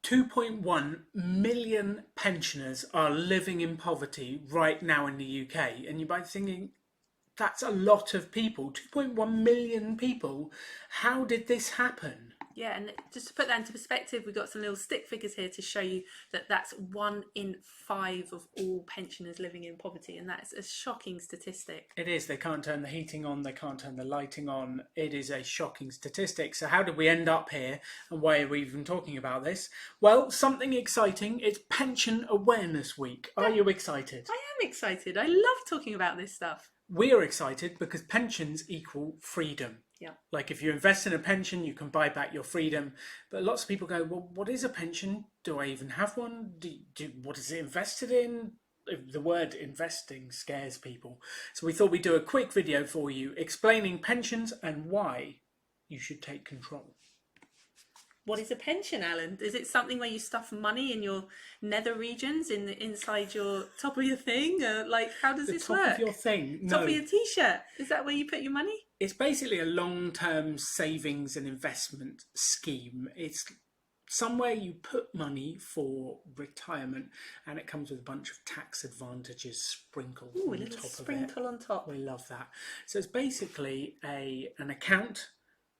2.1 million pensioners are living in poverty right now in the UK. And you might be thinking, that's a lot of people. 2.1 million people. How did this happen? Yeah, and just to put that into perspective, we've got some little stick figures here to show you that that's 1 in 5 of all pensioners living in poverty, and that's a shocking statistic. It is. They can't turn the heating on, they can't turn the lighting on. It is a shocking statistic. So how did we end up here, and why are we even talking about this? Well, something exciting. It's Pension Awareness Week. Are you excited? I am excited. I love talking about this stuff. We are excited because pensions equal freedom. Yeah. Like if you invest in a pension, you can buy back your freedom. But lots of people go, well, what is a pension? Do I even have one? What is it invested in? The word investing scares people. So we thought we'd do a quick video for you explaining pensions and why you should take control. What is a pension, Alan? Is it something where you stuff money in your nether regions, inside your top of your thing? Like, how does this work? Top of your thing? Top No. of your t-shirt? Is that where you put your money? It's basically a long-term savings and investment scheme. It's somewhere you put money for retirement, and it comes with a bunch of tax advantages sprinkled Ooh, on a little top sprinkle of it. on top. We love that. So it's basically an account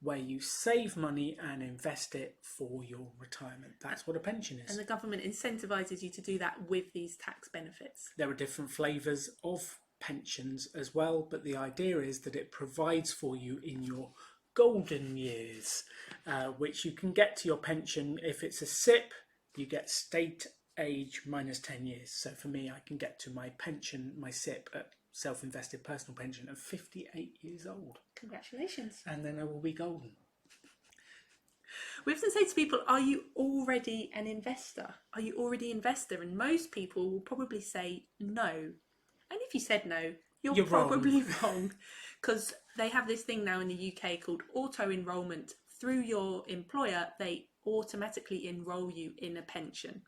where you save money and invest it for your retirement. That's what a pension is. And the government incentivises you to do that with these tax benefits. There are different flavours of pensions as well, but the idea is that it provides for you in your golden years, which you can get to your pension. If it's a SIP, you get state age minus 10 years. So for me, I can get to my pension, my SIP, at self-invested personal pension of 58 years old. Congratulations. And then I will be golden. We often say to people, are you already an investor? Are you already an investor? And most people will probably say no. And if you said no, you're probably wrong. Because they have this thing now in the UK called auto-enrolment. Through your employer, they automatically enrol you in a pension.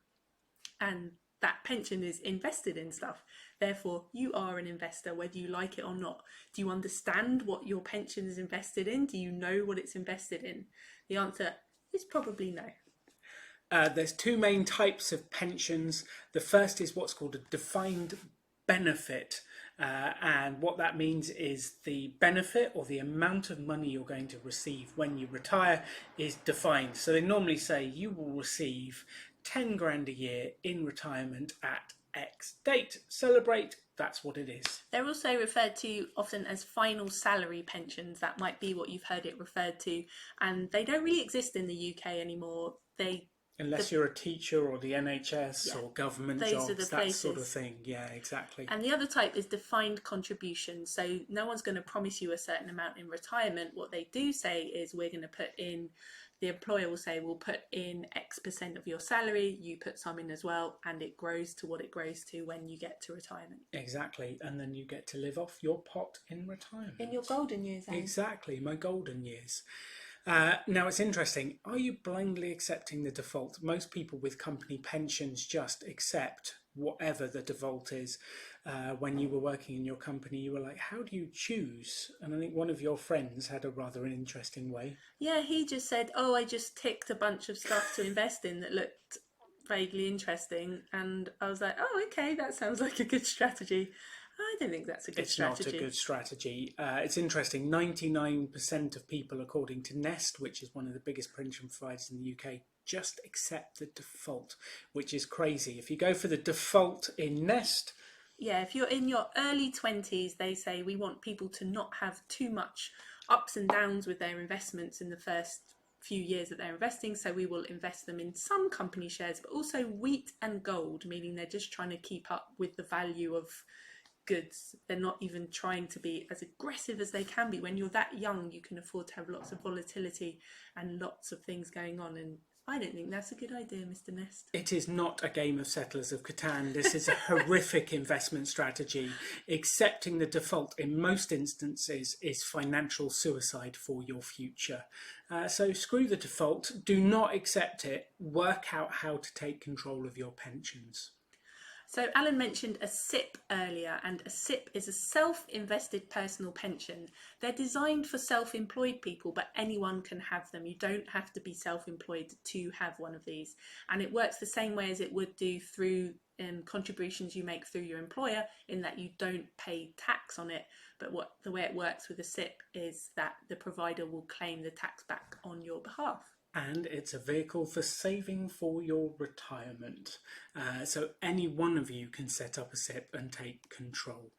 And that pension is invested in stuff. Therefore, you are an investor, whether you like it or not. Do you understand what your pension is invested in? Do you know what it's invested in? The answer is probably no. There's two main types of pensions. The first is what's called a defined benefit. And what that means is the benefit or the amount of money you're going to receive when you retire is defined. So they normally say you will receive 10 grand a year in retirement at X date. Celebrate, that's what it is. They're also referred to often as final salary pensions. That might be what you've heard it referred to. And they don't really exist in the UK anymore. Unless you're a teacher or the NHS or government jobs, that sort of thing. Yeah, exactly. And the other type is defined contribution. So no one's going to promise you a certain amount in retirement. What they do say is we're going to put in, the employer will say we'll put in X% of your salary, you put some in as well, and it grows to what it grows to when you get to retirement. Exactly. And then you get to live off your pot in retirement. In your golden years, Anne. Exactly, my golden years. Now it's interesting, are you blindly accepting the default? Most people with company pensions just accept whatever the default is. When you were working in your company, you were like, how do you choose? And I think one of your friends had a rather an interesting way. Yeah, he just said, oh, I just ticked a bunch of stuff to invest in that looked vaguely interesting. And I was like, oh, okay, that sounds like a good strategy. I don't think that's a good strategy. It's not a good strategy. It's interesting, 99% of people, according to Nest, which is one of the biggest pension providers in the UK, just accept the default, which is crazy. If you go for the default in Nest... Yeah, if you're in your early 20s, they say we want people to not have too much ups and downs with their investments in the first few years that they're investing, so we will invest them in some company shares, but also wheat and gold, meaning they're just trying to keep up with the value of goods. They're not even trying to be as aggressive as they can be. When you're that young, you can afford to have lots of volatility and lots of things going on, and I don't think that's a good idea, Mr. Nest. It is not a game of Settlers of Catan. This is a horrific investment strategy. Accepting the default in most instances is financial suicide for your future. So screw the default. Do not accept it. Work out how to take control of your pensions. So Alan mentioned a SIP earlier, and a SIP is a self-invested personal pension. They're designed for self-employed people, but anyone can have them. You don't have to be self-employed to have one of these. And it works the same way as it would do through contributions you make through your employer, in that you don't pay tax on it. But the way it works with a SIP is that the provider will claim the tax back on your behalf. And it's a vehicle for saving for your retirement. So any one of you can set up a SIP and take control.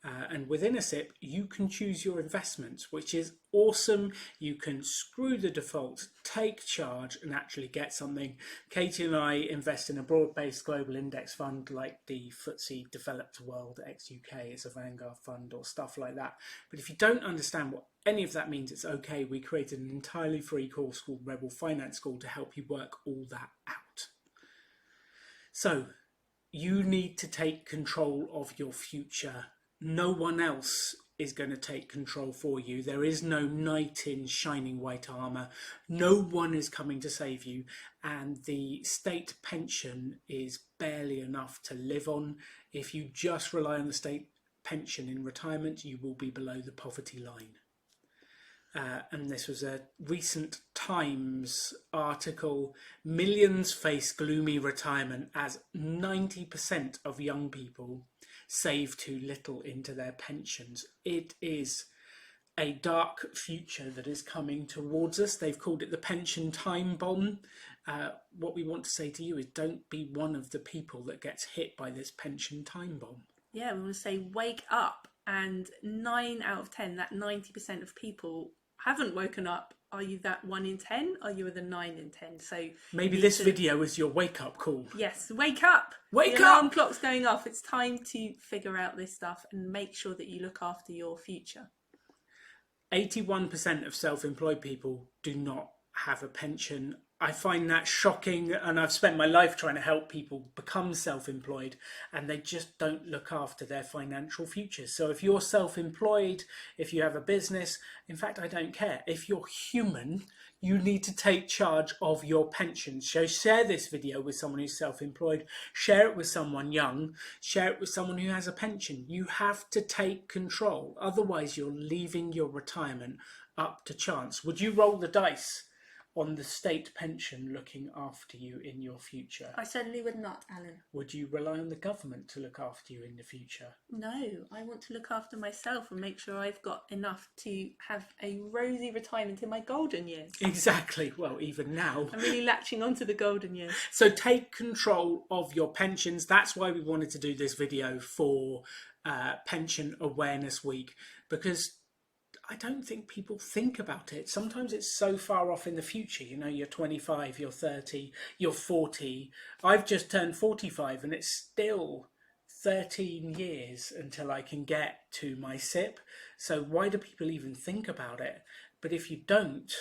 And within a SIP, you can choose your investments, which is awesome. You can screw the default, take charge, and actually get something. Katie and I invest in a broad-based global index fund like the FTSE Developed World ex-UK. It's a Vanguard fund or stuff like that. But if you don't understand what any of that means, it's okay. We created an entirely free course called Rebel Finance School to help you work all that out. So you need to take control of your future. No one else is going to take control for you. There is no knight in shining white armour. No one is coming to save you. And the state pension is barely enough to live on. If you just rely on the state pension in retirement, you will be below the poverty line. And this was a recent Times article. Millions face gloomy retirement as 90% of young people save too little into their pensions. It is a dark future that is coming towards us. They've called it the pension time bomb. What we want to say to you is don't be one of the people that gets hit by this pension time bomb. Yeah, we want to say wake up. And 9 out of 10, that 90% of people haven't woken up. Are you that 1 in 10? Are you the 9 in 10? So maybe this video is your wake-up call. Yes, wake up! Wake the alarm up! Clock's going off. It's time to figure out this stuff and make sure that you look after your future. 81% of self-employed people do not have a pension. I find that shocking, and I've spent my life trying to help people become self-employed, and they just don't look after their financial futures. So if you're self-employed, if you have a business, in fact, I don't care. If you're human, you need to take charge of your pension. So share this video with someone who's self-employed, share it with someone young, share it with someone who has a pension. You have to take control. Otherwise, you're leaving your retirement up to chance. Would you roll the dice on the state pension looking after you in your future? I certainly would not, Alan. Would you rely on the government to look after you in the future? No, I want to look after myself and make sure I've got enough to have a rosy retirement in my golden years. Exactly. Well, even now. I'm really latching onto the golden years. So take control of your pensions. That's why we wanted to do this video for Pension Awareness Week, because I don't think people think about it. Sometimes it's so far off in the future. You know, you're 25, you're 30, you're 40. I've just turned 45 and it's still 13 years until I can get to my SIP. So why do people even think about it? But if you don't,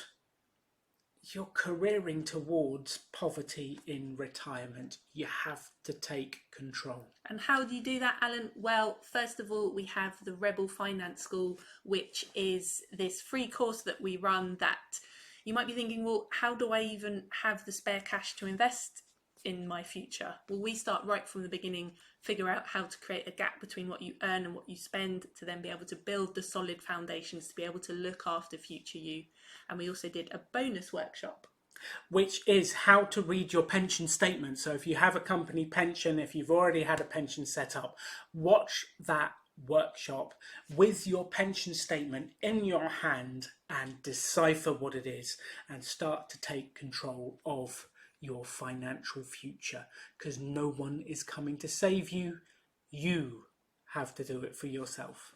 you're careering towards poverty in retirement. You have to take control. And how do you do that, Alan? Well, first of all, we have the Rebel Finance School, which is this free course that we run that you might be thinking, well, how do I even have the spare cash to invest in my future? Well, we start right from the beginning, figure out how to create a gap between what you earn and what you spend to then be able to build the solid foundations to be able to look after future you. And we also did a bonus workshop, which is how to read your pension statement. So if you have a company pension, if you've already had a pension set up, watch that workshop with your pension statement in your hand and decipher what it is and start to take control of your financial future, because no one is coming to save you. You have to do it for yourself.